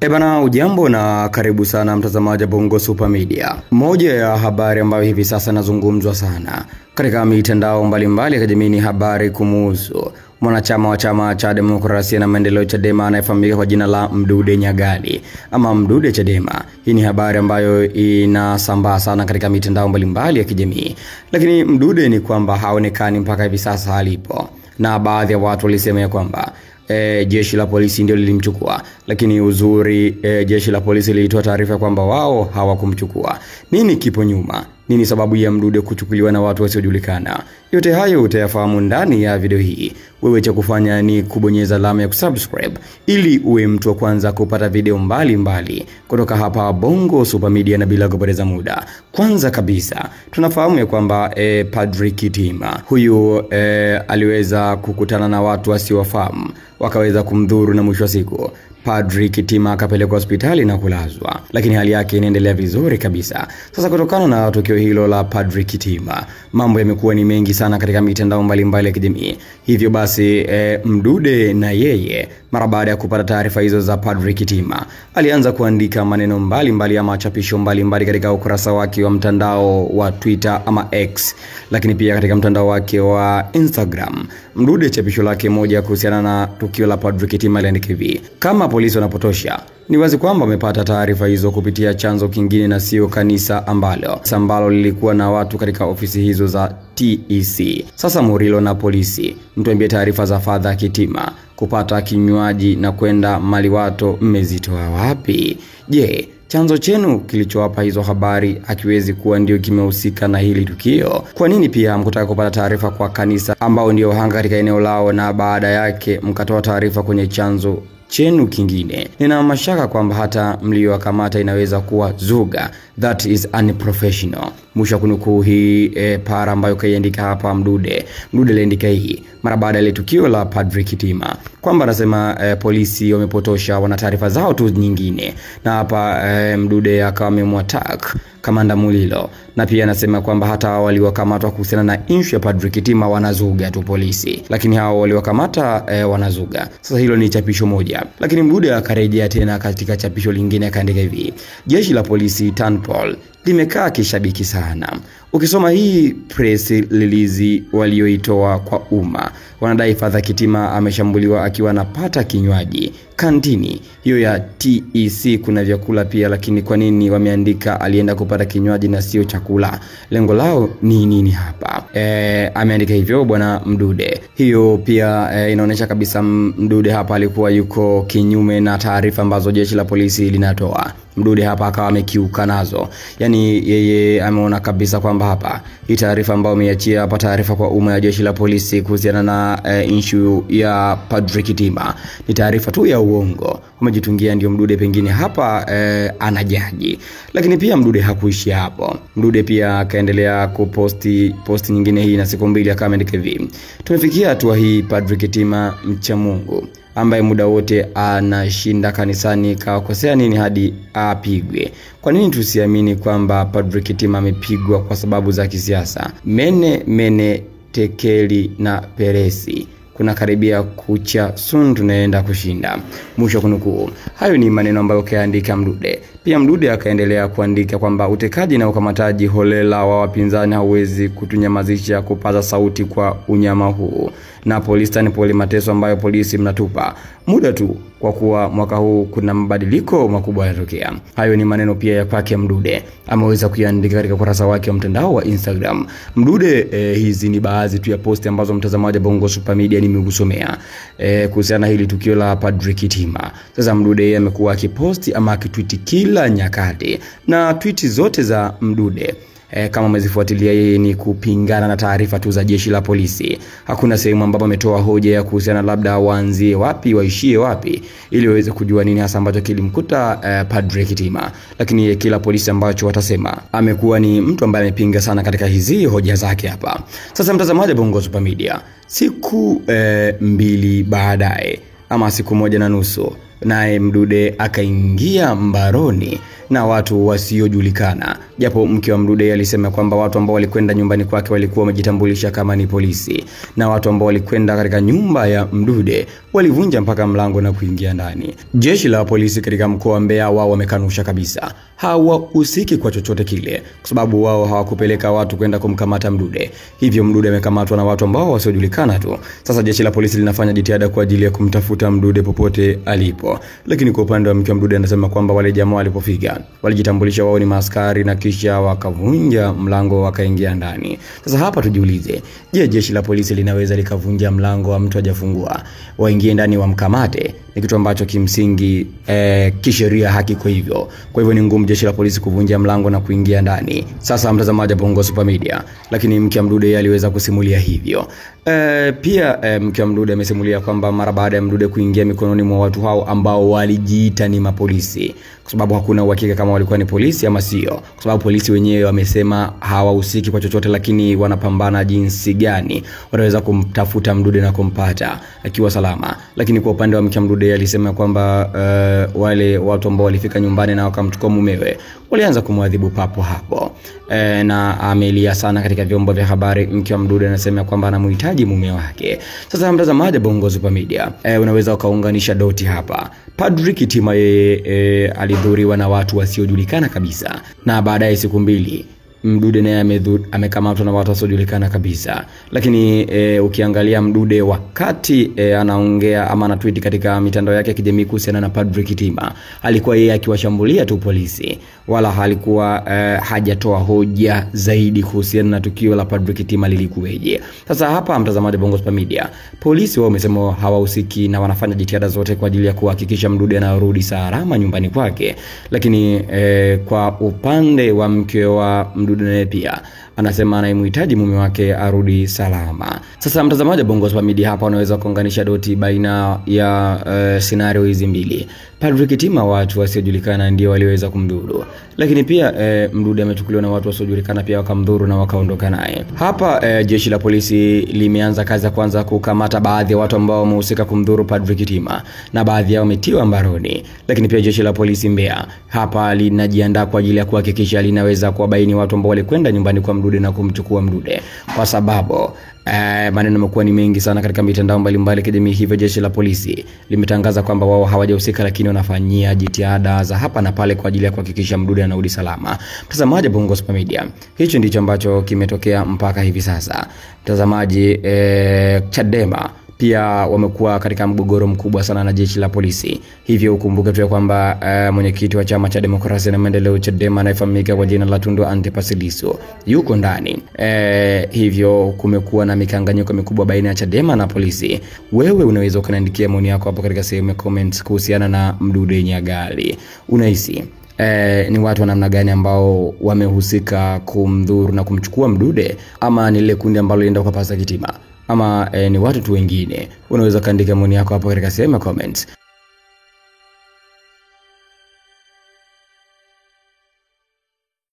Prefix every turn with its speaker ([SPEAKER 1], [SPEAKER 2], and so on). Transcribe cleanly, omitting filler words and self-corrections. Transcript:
[SPEAKER 1] Ebana, ujambo na karibu sana mtazamaji wa Bongo Super Media. Moja ya habari ambayo hivi sasa nazungumzwa sana katika mitandao mbalimbali ya kijamii ni habari kumuhusu mwanachama wa chama cha demokrasia na maendeleo Chadema anayefahamika kwa jina la Mdude Nyagali ama Mdude Chadema. Hii ni habari ambayo inasambaa sana katika mitandao mbalimbali ya kijamii. Lakini Mdude ni kwamba haonekani mpaka hivi sasa alipo. Na baadhi ya watu walisema ya kwamba jeshi la polisi ndio lilimchukua, lakini uzuri jeshi la polisi lilitoa taarifa kwamba wao hawakumchukua. Nini kipo nyuma? Nini sababu ya Mdude kuchukuliwa na watu wasiojulikana? Yote hayo utayafahamu ndani ya video hii. Wewe cha kufanya ni kubonyeza alama ya kusubscribe ili uwe mtu wa kwanza kupata video mbalimbali kutoka hapa Bongo Super Media. Na bila kupoteza muda, kwanza kabisa tunafahamu ya kwamba Padri Kitima huyu aliweza kukutana na watu wasiowafahamu, wakaweza kumdhuru na mwisho wa siku Padri Kitima akapelekwa hospitali na kulazwa, lakini hali yake inaendelea vizuri kabisa. Sasa kutokana na tukio hilo la Padri Kitima, mambo yamekuwa ni mengi sana katika mitandao mbalimbali ya kijamii. Hivyo basi Mdude na yeye mara baada ya kupata taarifa hizo za Padri Kitima alianza kuandika maneno mbalimbali ama chapisho mbalimbali katika ukurasa wake wa mtandao wa Twitter ama X, lakini pia katika mtandao wake wa Instagram. Mdude chapisho lake moja kuhusiana na tukio la Padri Kitima aliandika hivi: kama polisi wanapotosha, ni wazi kwamba wamepata taarifa hizo kupitia chanzo kingine na sio kanisa ambalo lilikuwa na watu katika ofisi hizo za TEC. Sasa Murilo na polisi, mtuambie taarifa za Father Kitima kupata kinywaji na kwenda Maliwato mmezitoa wapi? Je, chanzo chenu kilichowapa hizo habari hakiwezi kuwa ndio kimehusika na hili tukio? Kwa nini pia mkutaka kupata taarifa kwa kanisa ambao ndio hanga katika eneo lao na baada yake mkatoa taarifa kwenye chanzo chenu kingine? Nina mashaka kwamba hata mliowakamata inaweza kuwa zuga. That is unprofessional. Mwisho kunukuu hii para ambayo kaiandika hapa Mdude. Mdude aliandika hii mara baada ya tukio la Padri Kitima kwamba anasema polisi wamepotosha, wana taarifa zao tu nyingine. Na hapa Mdude akawa amemwattack Kamanda Mulilo, na pia anasema kwamba hata hao waliokamatwa kuhusiana na issue ya Padri Kitima wanazuga tu polisi, lakini hao waliokamata wanazuga. Sasa hilo ni chapisho moja, lakini Mdude akarejea tena katika chapisho lingine akaandika hivi: jeshi la polisi Tanpol limekaa kishabiki sana. Ukisoma hii press release walioitoa kwa umma, wanadai Father Kitima ameshambuliwa akiwa anapata kinywaji kantini hiyo ya TEC. Kuna vyakula pia, lakini kwa nini wameandika alienda kupata kinywaji na sio chakula? Lengo lao ni nini hapa? Ameandika hivyo bwana Mdude. Hiyo pia inaonyesha kabisa Mdude hapa alikuwa yuko kinyume na taarifa ambazo jeshi la polisi linatoa. Mdude hapa akawa amekiuka nazo. Yani yeye ameona kabisa kwamba hapa hii taarifa ambayo ameachia hapa, taarifa kwa umma ya jeshi la polisi kuhusiana na issue ya Padri Kitima, ni taarifa tu ya uongo. Umejitungia ndio Mdude pengine hapa anajaji. Lakini pia Mdude hakuishi hapo. Mdude pia akaendelea kuposti nyingine hii na siku mbili akaandika hivi: tumefikia hatua hii, Padri Kitima mcha Mungu ambaye muda wote anashinda kanisani kawakosea nini hadi apigwe? Kwa nini tusiamini kwamba Padri Kitima amepigwa kwa sababu za kisiasa? Mene tekeli na peresi, kuna karibia kucha, soon tunaenda kushinda. Mwisho kunukuu. Hayo ni maneno ambayo kaandika Mdude. Pia Mdude akaendelea kuandika kwamba utekaji na ukamataji holela wa wapinzani hauwezi kutunyamazisha kupaza sauti kwa unyama huu, na polisi ni pole mateso ambayo polisi mnatupa muda tu, kwa kuwa mwaka huu kuna mabadiliko makubwa yanatokea. Hayo ni maneno pia ya kwake Mdude, ameweza kuandika katika kurasa wake wa mtandao wa Instagram. Mdude hizi ni baadhi tu ya posti ambazo mtazamaji wa Bongo Super Media nimekusomea kuhusiana hili tukio la Padri Kitima. Sasa Mdude amekuwa akiposti ama akitweet kila nyakati, na tweet zote za Mdude kama umezifuatilia yeye ni kupingana na taarifa tu za jeshi la polisi. Hakuna sehemu ambapo ametoa hoja ya kuhusiana labda waanzie wapi waishie wapi ili waweze kujua nini hasa ambacho kilimkuta Padri Kitima. Lakini kila polisi ambacho watasema, amekuwa ni mtu ambaye amepinga sana katika hizi hoja zake hapa. Sasa mtazamaji Bongo Super Media, siku 2 baadaye ama siku 1 na nusu naye Mdude akaingia mbaroni na watu wasiojulikana. Japo mke wa Mdude alisema kwamba watu ambao walikwenda nyumbani kwake walikuwa wamejitambulisha kama ni polisi, na watu ambao walikwenda katika nyumba ya Mdude walivunja mpaka mlango na kuingia ndani. Jeshi la polisi katika mkoa wa Mbeya wao wamekanusha kabisa, hawahusiki kwa chochote kile, kwa sababu wao hawakupeleka watu kwenda kumkamata Mdude. Hivyo Mdude amekamatwa na watu ambao wasiojulikana tu. Sasa jeshi la polisi linafanya jitihada kwa ajili ya kumtafuta Mdude popote alipo. Lakini kwa upande wa mke wa Mdude anasema kwamba wale jamaa walipofika walijitambulisha wao ni maaskari na kisha wakavunja mlango wakaingia ndani. Sasa hapa tujiulize, je, jeshi la polisi linaweza likavunja mlango wa mtu hajafungua waingie ndani wamkamate? Ni kitu ambacho kimsingi kisheria hakiko hivyo. Kwa hivyo ni ngumu jeshi la polisi kuvunja mlango na kuingia ndani. Sasa mtazamaji wa Bongo Super Media, lakini mke wa Mdude aliweza kusimulia hivyo. Pia mke wa Mdude amesimulia kwamba mara baada ya Mdude kuingia mikononi mwa watu hao ambao walijiita ni mapolisi, kwa sababu hakuna uhakika kama walikuwa ni polisi ama sio, kwa sababu polisi wenyewe wamesema hawahusiki kwa chochote, lakini wanapambana jinsi gani wanaweza kumtafuta Mdude na kumpata akiwa salama. Lakini kwa upande wa mke wa Mdude alisema kwamba wale watu ambao walifika nyumbani na wakamchukua mumewe walianza kumwadhibu papo hapo. Na amelia sana katika vyombo vya habari. Mke wa Mdude anasema kwamba anamhitaji mume wake. Sasa mtazamaji wa Bongo Super Media, unaweza ukaunganisha doti hapa. Padri Kitima alidhuriwa na watu wasiojulikana kabisa, na baadaye siku mbili Mdude naye amekamatwa na watu wasiojulikana kabisa. Lakini ukiangalia Mdude wakati anaongea ama anatweet katika mitandao yake ya kijamii kuhusiana na Padri Kitima, alikuwa yeye akiwashambulia tu polisi, wala halikuwa hajatoa hoja zaidi kuhusiana na tukio la Padri Kitima lilikuweje. Sasa hapa mtazamaji wa Bongo Super Media, polisi wao wamesema hawahusiki na wanafanya jitihada zote kwa ajili ya kuhakikisha Mdude anarudi salama nyumbani kwake. Lakini kwa upande wa mke wa Mdude naye pia anasema anayemhitaji mume wake arudi salama. Sasa mtazamaji wa Bongo Super Media, hapa unaweza kuunganisha doti baina ya scenario hizi mbili. Padri Kitima watu wasiojulikana ndio waliweza kumdhuru, lakini pia Mdude amechukuliwa na watu wasiojulikana pia wakamdhuru na wakaondoka naye. Hapa jeshi la polisi limeanza kazi ya kwanza kukamata baadhi ya watu ambao wamehusika kumdhuru Padri Kitima, na baadhi yao wametiwa mbaroni. Lakini pia jeshi la polisi Mbeya hapa linajiandaa kwa ajili ya kuhakikisha linaweza kuwabaini watu ambao walikwenda nyumbani kwa Mdude na kumchukua Mdude, kwa sababu maneno yamekuwa ni mengi sana katika mitandao mbalimbali kijamii. Hivyo jeshi la polisi limetangaza kwamba wao hawajahusika, lakini wanafanyia jitihada za hapa na pale kwa ajili ya kuhakikisha Mdude anarudi salama. Mtazamaji Bongo Super Media, hicho ndicho ambacho kimetokea mpaka hivi sasa. Mtazamaji, Chadema pia wamekuwa katika mgogoro mkubwa sana na jeshi la polisi. Hivyo ukumbuke tu kwamba mwenyekiti wa chama cha demokrasia na maendeleo Chadema anayefahamika kwa jina la Tundu Antipas Lissu yuko ndani. Hivyo kumekuwa na mikanganyiko mikubwa baina ya Chadema na polisi. Wewe unaweza ukaniandikia maoni yako hapo katika sehemu ya comments kuhusiana na Mdude Nyagali. Unahisi ni watu wa namna gani ambao wamehusika kumdhuru na kumchukua Mdude, ama ni ile kundi ambalo lienda kwa Padri Kitima, ama ni watu tu wengine? Unaweza kaandika maoni yako hapo katika sehemu ya comments.